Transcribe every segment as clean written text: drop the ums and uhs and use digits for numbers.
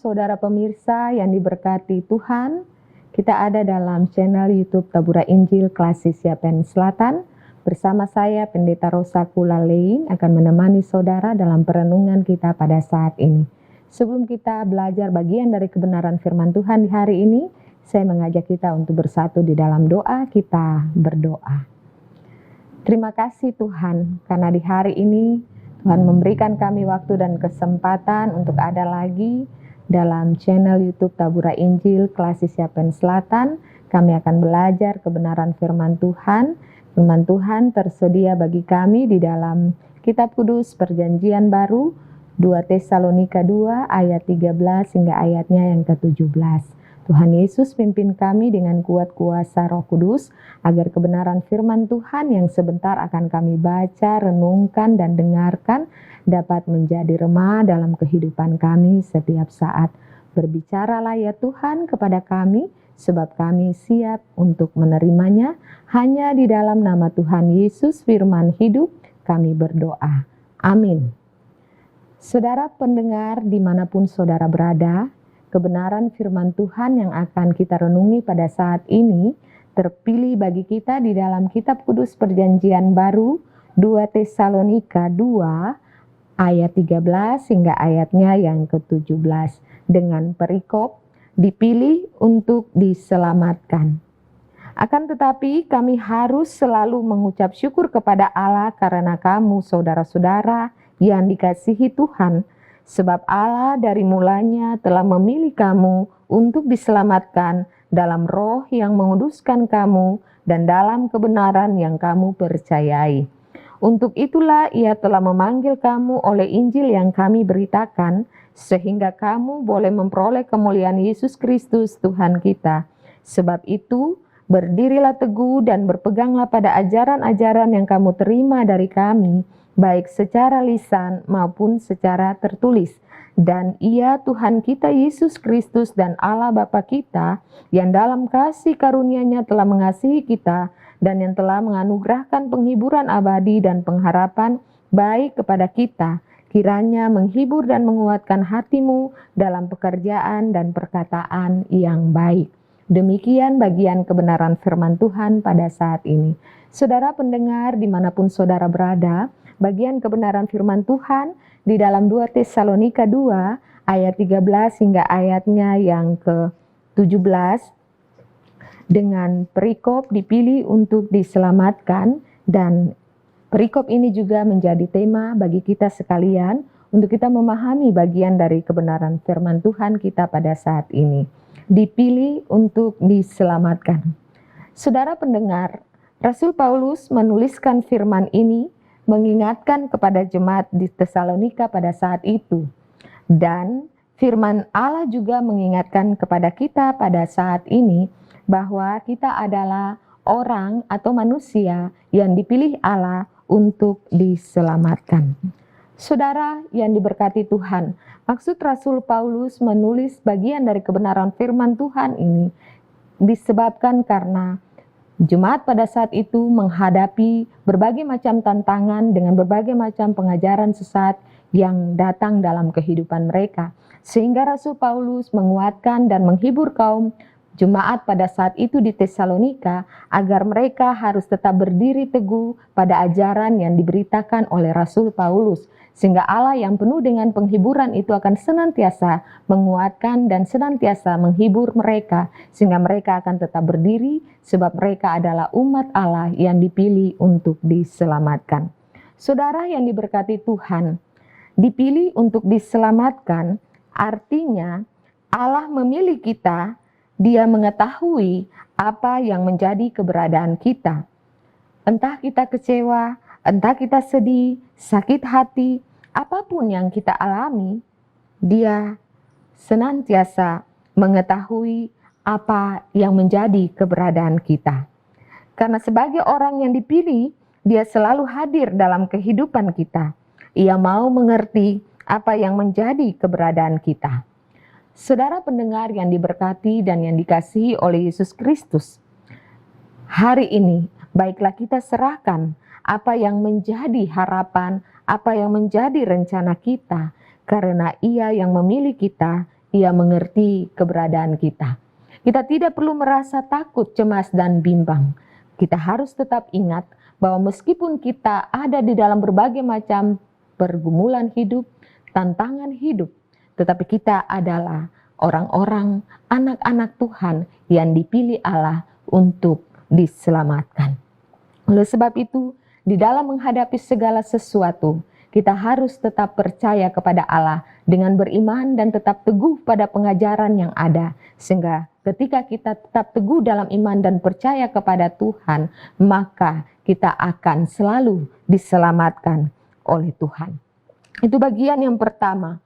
saudara pemirsa yang diberkati Tuhan. Kita ada dalam channel YouTube Tabura Injil Klasis Yapen Selatan. Bersama saya Pendeta Rosa Kulalein akan menemani saudara dalam perenungan kita pada saat ini. Sebelum kita belajar bagian dari kebenaran firman Tuhan di hari ini, saya mengajak kita untuk bersatu di dalam doa. Kita berdoa. Terima kasih Tuhan, karena di hari ini Tuhan memberikan kami waktu dan kesempatan untuk ada lagi dalam channel YouTube Tabura Injil Klasis Yapen Selatan. Kami akan belajar kebenaran firman Tuhan. Firman Tuhan tersedia bagi kami di dalam Kitab Kudus Perjanjian Baru 2 Tesalonika 2 ayat 13 hingga ayatnya yang ke-17. Tuhan Yesus pimpin kami dengan kuat kuasa Roh Kudus agar kebenaran firman Tuhan yang sebentar akan kami baca, renungkan dan dengarkan dapat menjadi remah dalam kehidupan kami setiap saat. Berbicaralah ya Tuhan kepada kami, sebab kami siap untuk menerimanya. Hanya di dalam nama Tuhan Yesus firman hidup kami berdoa. Amin. Saudara pendengar dimanapun saudara berada, kebenaran firman Tuhan yang akan kita renungi pada saat ini terpilih bagi kita di dalam Kitab Kudus Perjanjian Baru 2 Tesalonika 2 ayat 13 hingga ayatnya yang ke-17 dengan perikop dipilih untuk diselamatkan. Akan tetapi kami harus selalu mengucap syukur kepada Allah karena kamu saudara-saudara yang dikasihi Tuhan, sebab Allah dari mulanya telah memilih kamu untuk diselamatkan dalam roh yang menguduskan kamu dan dalam kebenaran yang kamu percayai. Untuk itulah ia telah memanggil kamu oleh Injil yang kami beritakan, sehingga kamu boleh memperoleh kemuliaan Yesus Kristus Tuhan kita. Sebab itu, berdirilah teguh dan berpeganglah pada ajaran-ajaran yang kamu terima dari kami, baik secara lisan maupun secara tertulis. Dan ia Tuhan kita Yesus Kristus dan Allah Bapa kita yang dalam kasih karunia-Nya telah mengasihi kita dan yang telah menganugerahkan penghiburan abadi dan pengharapan baik kepada kita, kiranya menghibur dan menguatkan hatimu dalam pekerjaan dan perkataan yang baik. Demikian bagian kebenaran firman Tuhan pada saat ini. Saudara pendengar dimanapun saudara berada, bagian kebenaran firman Tuhan di dalam 2 Tesalonika 2 ayat 13 hingga ayatnya yang ke-17 dengan perikop dipilih untuk diselamatkan, dan perikop ini juga menjadi tema bagi kita sekalian untuk kita memahami bagian dari kebenaran firman Tuhan kita pada saat ini. Dipilih untuk diselamatkan. Saudara pendengar, Rasul Paulus menuliskan firman ini mengingatkan kepada jemaat di Tesalonika pada saat itu. Dan firman Allah juga mengingatkan kepada kita pada saat ini bahwa kita adalah orang atau manusia yang dipilih Allah untuk diselamatkan. Saudara yang diberkati Tuhan, maksud Rasul Paulus menulis bagian dari kebenaran firman Tuhan ini disebabkan karena jemaat pada saat itu menghadapi berbagai macam tantangan dengan berbagai macam pengajaran sesat yang datang dalam kehidupan mereka. Sehingga Rasul Paulus menguatkan dan menghibur kaum jemaat pada saat itu di Tesalonika agar mereka harus tetap berdiri teguh pada ajaran yang diberitakan oleh Rasul Paulus. Sehingga Allah yang penuh dengan penghiburan itu akan senantiasa menguatkan dan senantiasa menghibur mereka, sehingga mereka akan tetap berdiri sebab mereka adalah umat Allah yang dipilih untuk diselamatkan. Saudara yang diberkati Tuhan, dipilih untuk diselamatkan artinya Allah memilih kita, Dia mengetahui apa yang menjadi keberadaan kita. Entah kita kecewa, entah kita sedih, sakit hati, apapun yang kita alami, Dia senantiasa mengetahui apa yang menjadi keberadaan kita. Karena sebagai orang yang dipilih, Dia selalu hadir dalam kehidupan kita. Ia mau mengerti apa yang menjadi keberadaan kita. Saudara pendengar yang diberkati dan yang dikasihi oleh Yesus Kristus, hari ini baiklah kita serahkan apa yang menjadi harapan, apa yang menjadi rencana kita, karena Ia yang memilih kita, Ia mengerti keberadaan kita. Kita tidak perlu merasa takut, cemas, dan bimbang. Kita harus tetap ingat bahwa meskipun kita ada di dalam berbagai macam pergumulan hidup, tantangan hidup, tetapi kita adalah orang-orang, anak-anak Tuhan yang dipilih Allah untuk diselamatkan. Oleh sebab itu, di dalam menghadapi segala sesuatu, kita harus tetap percaya kepada Allah dengan beriman dan tetap teguh pada pengajaran yang ada. Sehingga ketika kita tetap teguh dalam iman dan percaya kepada Tuhan, maka kita akan selalu diselamatkan oleh Tuhan. Itu bagian yang pertama.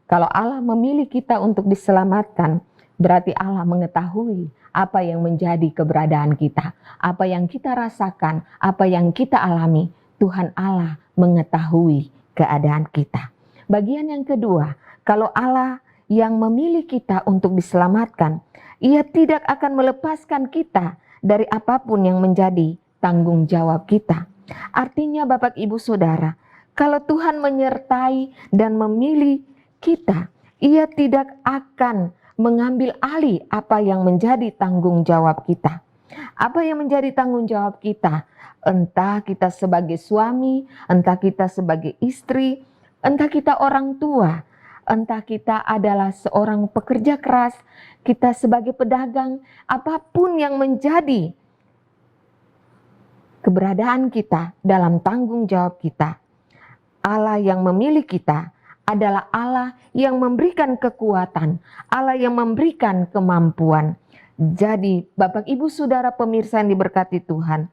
Kalau Allah memilih kita untuk diselamatkan, berarti Allah mengetahui apa yang menjadi keberadaan kita, apa yang kita rasakan, apa yang kita alami. Tuhan Allah mengetahui keadaan kita. Bagian yang kedua, kalau Allah yang memilih kita untuk diselamatkan, Ia tidak akan melepaskan kita dari apapun yang menjadi tanggung jawab kita. Artinya Bapak Ibu Saudara, kalau Tuhan menyertai dan memilih kita, Ia tidak akan mengambil alih apa yang menjadi tanggung jawab kita. Apa yang menjadi tanggung jawab kita? Entah kita sebagai suami, entah kita sebagai istri, entah kita orang tua, entah kita adalah seorang pekerja keras, kita sebagai pedagang, apapun yang menjadi keberadaan kita dalam tanggung jawab kita, Allah yang memilih kita adalah Allah yang memberikan kekuatan, Allah yang memberikan kemampuan. Jadi Bapak Ibu Saudara pemirsa yang diberkati Tuhan,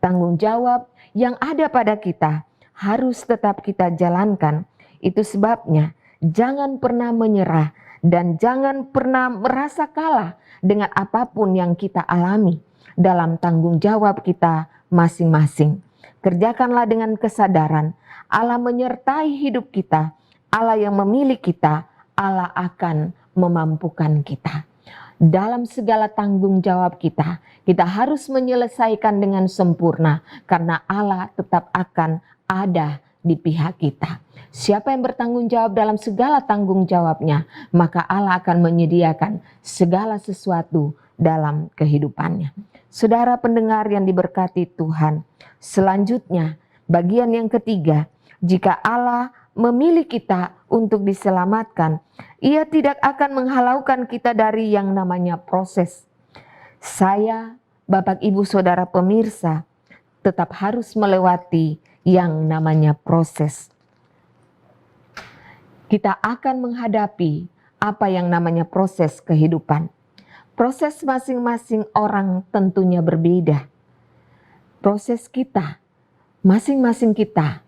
tanggung jawab yang ada pada kita harus tetap kita jalankan. Itu sebabnya jangan pernah menyerah dan jangan pernah merasa kalah dengan apapun yang kita alami dalam tanggung jawab kita masing-masing. Kerjakanlah dengan kesadaran Allah menyertai hidup kita, Allah yang memilih kita, Allah akan memampukan kita. Dalam segala tanggung jawab kita, kita harus menyelesaikan dengan sempurna karena Allah tetap akan ada di pihak kita. Siapa yang bertanggung jawab dalam segala tanggung jawabnya, maka Allah akan menyediakan segala sesuatu dalam kehidupannya. Saudara pendengar yang diberkati Tuhan, selanjutnya bagian yang ketiga, jika Allah memilih kita untuk diselamatkan, Ia tidak akan menghalaukan kita dari yang namanya proses. Saya, Bapak Ibu Saudara pemirsa, tetap harus melewati yang namanya proses. Kita akan menghadapi apa yang namanya proses kehidupan. Proses masing-masing orang tentunya berbeda. Proses kita, masing-masing kita,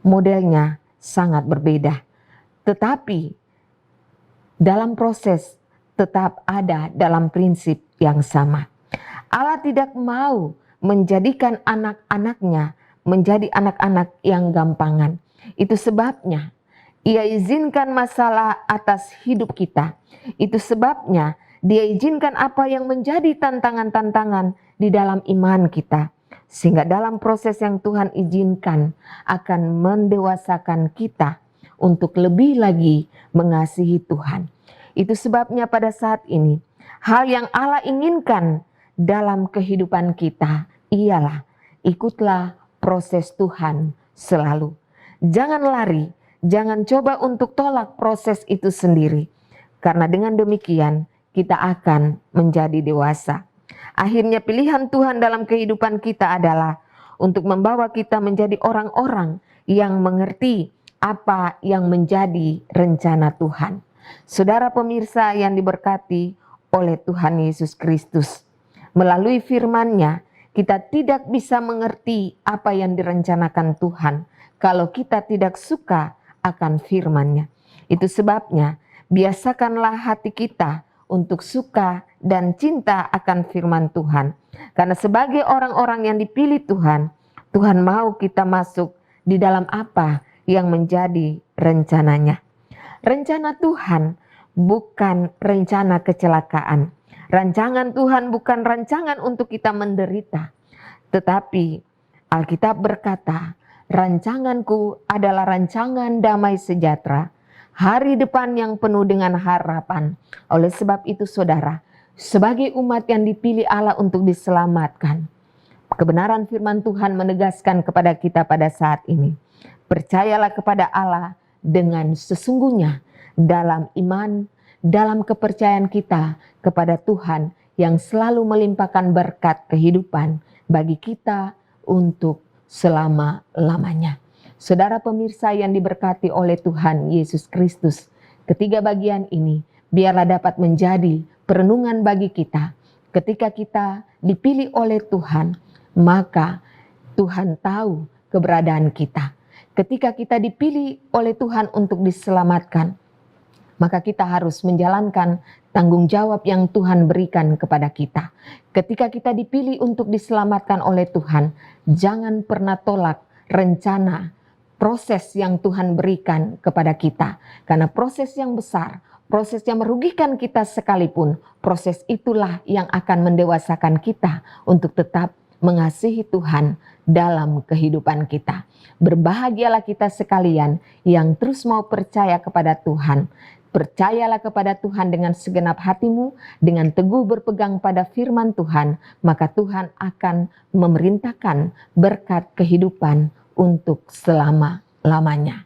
modelnya sangat berbeda. Tetapi dalam proses tetap ada dalam prinsip yang sama. Allah tidak mau menjadikan anak-anaknya menjadi anak-anak yang gampangan. Itu sebabnya Ia izinkan masalah atas hidup kita. Itu sebabnya Dia izinkan apa yang menjadi tantangan-tantangan di dalam iman kita. Sehingga dalam proses yang Tuhan izinkan akan mendewasakan kita untuk lebih lagi mengasihi Tuhan. Itu sebabnya pada saat ini, hal yang Allah inginkan dalam kehidupan kita ialah ikutlah proses Tuhan selalu. Jangan lari, jangan coba untuk tolak proses itu sendiri. Karena dengan demikian kita akan menjadi dewasa. Akhirnya pilihan Tuhan dalam kehidupan kita adalah untuk membawa kita menjadi orang-orang yang mengerti apa yang menjadi rencana Tuhan. Saudara pemirsa yang diberkati oleh Tuhan Yesus Kristus, melalui firman-Nya kita tidak bisa mengerti apa yang direncanakan Tuhan kalau kita tidak suka akan firman-Nya. Itu sebabnya biasakanlah hati kita untuk suka dan cinta akan firman Tuhan. Karena sebagai orang-orang yang dipilih Tuhan, Tuhan mau kita masuk di dalam apa yang menjadi rencananya. Rencana Tuhan bukan rencana kecelakaan. Rancangan Tuhan bukan rancangan untuk kita menderita. Tetapi Alkitab berkata, rancanganku adalah rancangan damai sejahtera. hari depan yang penuh dengan harapan. Oleh sebab itu saudara, sebagai umat yang dipilih Allah untuk diselamatkan, kebenaran firman Tuhan menegaskan kepada kita pada saat ini. Percayalah kepada Allah dengan sesungguhnya dalam iman, dalam kepercayaan kita kepada Tuhan yang selalu melimpahkan berkat kehidupan bagi kita untuk selama-lamanya. Saudara pemirsa yang diberkati oleh Tuhan Yesus Kristus, ketiga bagian ini biarlah dapat menjadi perenungan bagi kita. Ketika kita dipilih oleh Tuhan, maka Tuhan tahu keberadaan kita. Ketika kita dipilih oleh Tuhan untuk diselamatkan, maka kita harus menjalankan tanggung jawab yang Tuhan berikan kepada kita. Ketika kita dipilih untuk diselamatkan oleh Tuhan, jangan pernah tolak rencana, proses yang Tuhan berikan kepada kita. Karena proses yang besar, proses yang merugikan kita sekalipun, proses itulah yang akan mendewasakan kita untuk tetap mengasihi Tuhan dalam kehidupan kita. Berbahagialah kita sekalian yang terus mau percaya kepada Tuhan. Percayalah kepada Tuhan dengan segenap hatimu, dengan teguh berpegang pada firman Tuhan, maka Tuhan akan memerintahkan berkat kehidupan untuk selama-lamanya.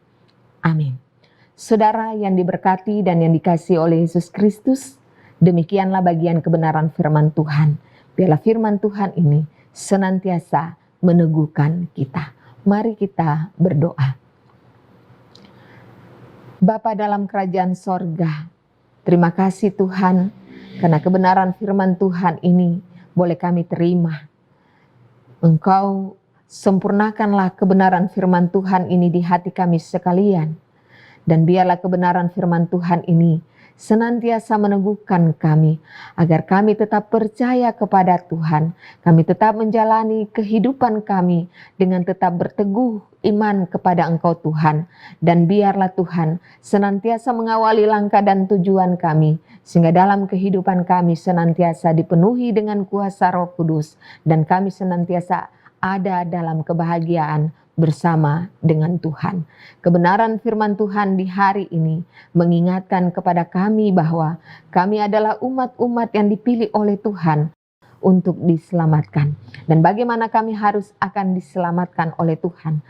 Amin. Saudara yang diberkati dan yang dikasihi oleh Yesus Kristus, demikianlah bagian kebenaran firman Tuhan. Biarlah firman Tuhan ini senantiasa meneguhkan kita. Mari kita berdoa. Bapa dalam kerajaan sorga, terima kasih Tuhan, karena kebenaran firman Tuhan ini boleh kami terima. Engkau sempurnakanlah kebenaran firman Tuhan ini di hati kami sekalian. Dan biarlah kebenaran firman Tuhan ini senantiasa meneguhkan kami, agar kami tetap percaya kepada Tuhan. Kami tetap menjalani kehidupan kami dengan tetap berteguh iman kepada Engkau Tuhan. Dan biarlah Tuhan senantiasa mengawali langkah dan tujuan kami, sehingga dalam kehidupan kami senantiasa dipenuhi dengan kuasa Roh Kudus, dan kami senantiasa ada dalam kebahagiaan bersama dengan Tuhan. Kebenaran firman Tuhan di hari ini mengingatkan kepada kami bahwa kami adalah umat-umat yang dipilih oleh Tuhan untuk diselamatkan. Dan bagaimana kami harus akan diselamatkan oleh Tuhan?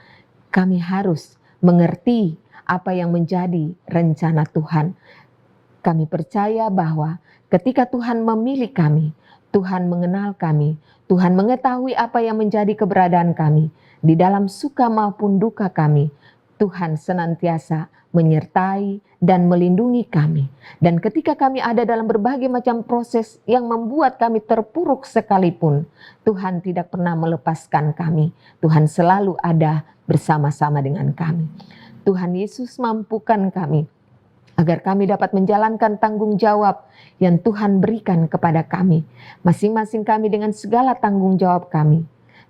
Kami harus mengerti apa yang menjadi rencana Tuhan. Kami percaya bahwa ketika Tuhan memilih kami, Tuhan mengenal kami, Tuhan mengetahui apa yang menjadi keberadaan kami. Di dalam suka maupun duka kami, Tuhan senantiasa menyertai dan melindungi kami. Dan ketika kami ada dalam berbagai macam proses yang membuat kami terpuruk sekalipun, Tuhan tidak pernah melepaskan kami. Tuhan selalu ada bersama-sama dengan kami. Tuhan Yesus mampukan kami agar kami dapat menjalankan tanggung jawab yang Tuhan berikan kepada kami. Masing-masing kami dengan segala tanggung jawab kami.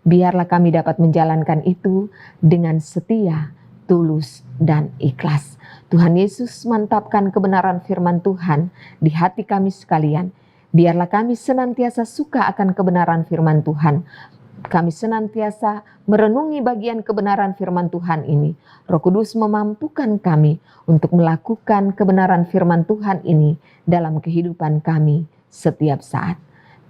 Biarlah kami dapat menjalankan itu dengan setia, tulus, dan ikhlas. Tuhan Yesus mantapkan kebenaran firman Tuhan di hati kami sekalian. Biarlah kami senantiasa suka akan kebenaran firman Tuhan. Kami senantiasa merenungi bagian kebenaran firman Tuhan ini. Roh Kudus memampukan kami untuk melakukan kebenaran firman Tuhan ini dalam kehidupan kami setiap saat.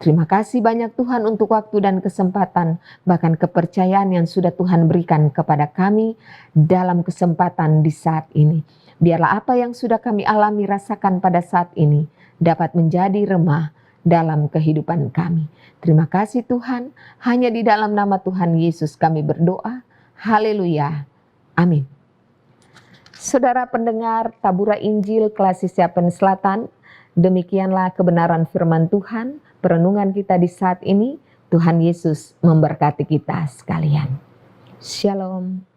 Terima kasih banyak Tuhan untuk waktu dan kesempatan, bahkan kepercayaan yang sudah Tuhan berikan kepada kami dalam kesempatan di saat ini. Biarlah apa yang sudah kami alami rasakan pada saat ini dapat menjadi remah dalam kehidupan kami. Terima kasih Tuhan, hanya di dalam nama Tuhan Yesus kami berdoa. Haleluya. Amin. Saudara pendengar Tabura Injil Klasis Yapen Selatan, demikianlah kebenaran firman Tuhan. Perenungan kita di saat ini, Tuhan Yesus memberkati kita sekalian. Shalom.